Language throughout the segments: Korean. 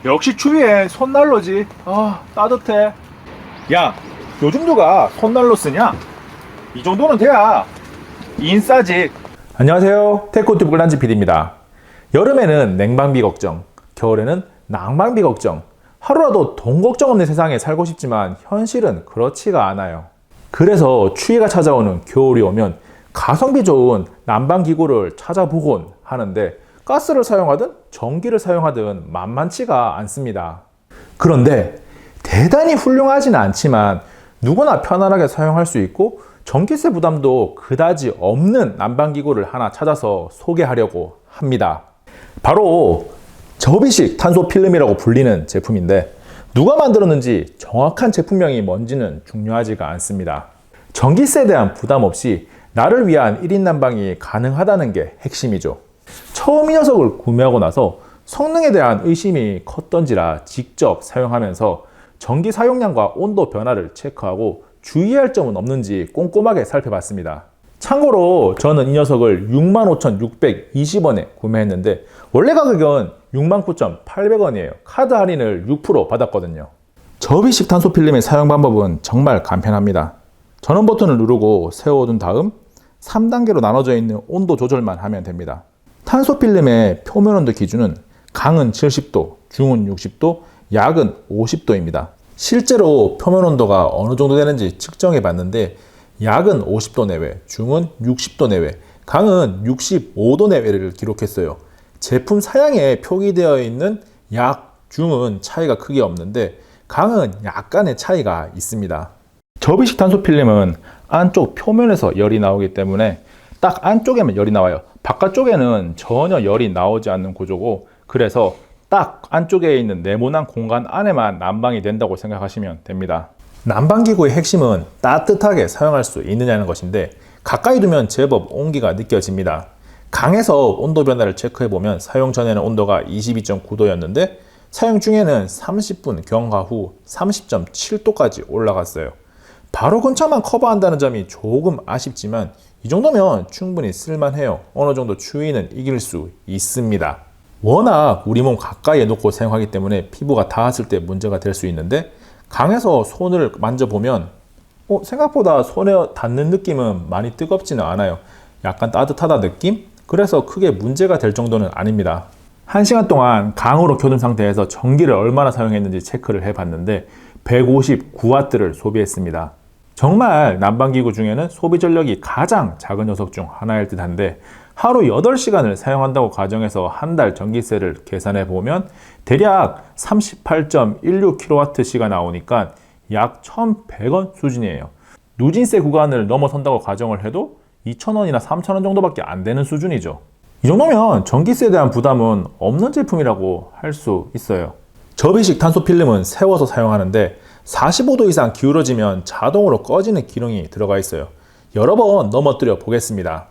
역시 추위에 손난로지. 따뜻해. 야, 요즘 누가 손난로 쓰냐? 이 정도는 돼야 인싸지. 안녕하세요. 테크오티 불란지 PD입니다. 여름에는 냉방비 걱정, 겨울에는 난방비 걱정, 하루라도 돈 걱정 없는 세상에 살고 싶지만 현실은 그렇지가 않아요. 그래서 추위가 찾아오는 겨울이 오면 가성비 좋은 난방기구를 찾아보곤 하는데 가스를 사용하든 전기를 사용하든 만만치가 않습니다. 그런데 대단히 훌륭하지는 않지만 누구나 편안하게 사용할 수 있고 전기세 부담도 그다지 없는 난방기구를 하나 찾아서 소개하려고 합니다. 바로 접이식 탄소 필름이라고 불리는 제품인데 누가 만들었는지 정확한 제품명이 뭔지는 중요하지가 않습니다. 전기세에 대한 부담 없이 나를 위한 1인 난방이 가능하다는 게 핵심이죠. 처음 이 녀석을 구매하고 나서 성능에 대한 의심이 컸던지라 직접 사용하면서 전기 사용량과 온도 변화를 체크하고 주의할 점은 없는지 꼼꼼하게 살펴봤습니다. 참고로 저는 이 녀석을 65,620원에 구매했는데 원래 가격은 69,800원이에요. 카드 할인을 6% 받았거든요. 접이식 탄소 필름의 사용 방법은 정말 간편합니다. 전원 버튼을 누르고 세워둔 다음 3단계로 나눠져 있는 온도 조절만 하면 됩니다. 탄소 필름의 표면 온도 기준은 강은 70도, 중은 60도, 약은 50도입니다. 실제로 표면 온도가 어느 정도 되는지 측정해 봤는데 약은 50도 내외, 중은 60도 내외, 강은 65도 내외를 기록했어요. 제품 사양에 표기되어 있는 약, 중은 차이가 크게 없는데 강은 약간의 차이가 있습니다. 접이식 탄소 필름은 안쪽 표면에서 열이 나오기 때문에 딱 안쪽에만 열이 나와요. 바깥쪽에는 전혀 열이 나오지 않는 구조고 그래서 딱 안쪽에 있는 네모난 공간 안에만 난방이 된다고 생각하시면 됩니다. 난방기구의 핵심은 따뜻하게 사용할 수 있느냐는 것인데 가까이 두면 제법 온기가 느껴집니다. 강에서 온도 변화를 체크해보면 사용 전에는 온도가 22.9도였는데 사용 중에는 30분 경과 후 30.7도까지 올라갔어요. 바로 근처만 커버한다는 점이 조금 아쉽지만 이 정도면 충분히 쓸만해요. 어느 정도 추위는 이길 수 있습니다. 워낙 우리 몸 가까이에 놓고 사용하기 때문에 피부가 닿았을 때 문제가 될 수 있는데 강에서 손을 만져보면 생각보다 손에 닿는 느낌은 많이 뜨겁지는 않아요. 약간 따뜻하다 느낌? 그래서 크게 문제가 될 정도는 아닙니다. 1시간 동안 강으로 켜둔 상태에서 전기를 얼마나 사용했는지 체크를 해봤는데 159W를 소비했습니다. 정말 난방기구 중에는 소비 전력이 가장 작은 녀석 중 하나일 듯 한데 하루 8시간을 사용한다고 가정해서 한 달 전기세를 계산해 보면 대략 38.16kWh가 나오니까 약 1,100원 수준이에요. 누진세 구간을 넘어선다고 가정을 해도 2,000원이나 3,000원 정도밖에 안 되는 수준이죠. 이 정도면 전기세에 대한 부담은 없는 제품이라고 할 수 있어요. 접이식 탄소 필름은 세워서 사용하는데 45도 이상 기울어지면 자동으로 꺼지는 기능이 들어가 있어요. 여러 번 넘어뜨려 보겠습니다.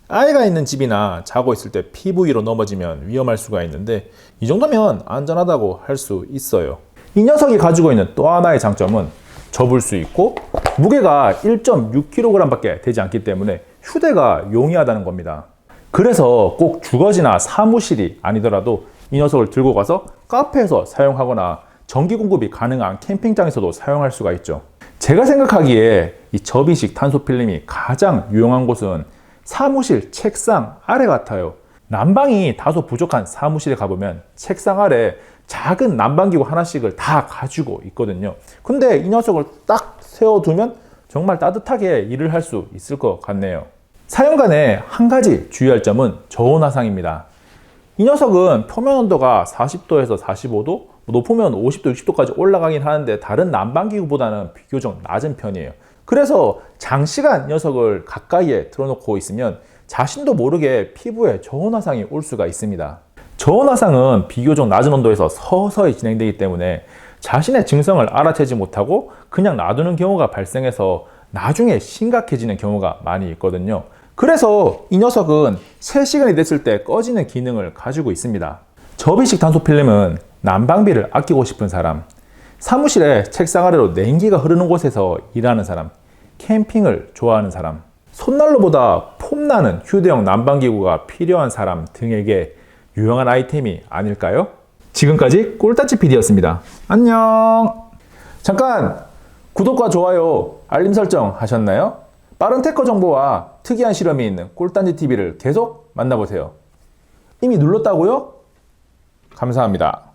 아이가 있는 집이나 자고 있을 때 피부 위로 넘어지면 위험할 수가 있는데 이 정도면 안전하다고 할 수 있어요. 이 녀석이 가지고 있는 또 하나의 장점은 접을 수 있고 무게가 1.6kg 밖에 되지 않기 때문에 휴대가 용이하다는 겁니다. 그래서 꼭 주거지나 사무실이 아니더라도 이 녀석을 들고 가서 카페에서 사용하거나 전기 공급이 가능한 캠핑장에서도 사용할 수가 있죠. 제가 생각하기에 이 접이식 탄소 필름이 가장 유용한 곳은 사무실 책상 아래 같아요. 난방이 다소 부족한 사무실에 가보면 책상 아래 작은 난방기구 하나씩을 다 가지고 있거든요. 근데 이 녀석을 딱 세워두면 정말 따뜻하게 일을 할 수 있을 것 같네요. 사용간에 한 가지 주의할 점은 저온 화상입니다. 이 녀석은 표면 온도가 40도에서 45도, 높으면 50도, 60도까지 올라가긴 하는데 다른 난방기구보다는 비교적 낮은 편이에요. 그래서 장시간 녀석을 가까이에 틀어놓고 있으면 자신도 모르게 피부에 저온 화상이 올 수가 있습니다. 저온 화상은 비교적 낮은 온도에서 서서히 진행되기 때문에 자신의 증상을 알아채지 못하고 그냥 놔두는 경우가 발생해서 나중에 심각해지는 경우가 많이 있거든요. 그래서 이 녀석은 3시간이 됐을 때 꺼지는 기능을 가지고 있습니다. 접이식 탄소 필름은 난방비를 아끼고 싶은 사람, 사무실에 책상 아래로 냉기가 흐르는 곳에서 일하는 사람, 캠핑을 좋아하는 사람, 손난로보다 폼나는 휴대용 난방기구가 필요한 사람 등에게 유용한 아이템이 아닐까요? 지금까지 꼴따치 PD였습니다. 안녕. 잠깐 구독과 좋아요, 알림 설정 하셨나요? 빠른 테크 정보와 특이한 실험이 있는 꼴단지 TV를 계속 만나보세요. 이미 눌렀다고요? 감사합니다.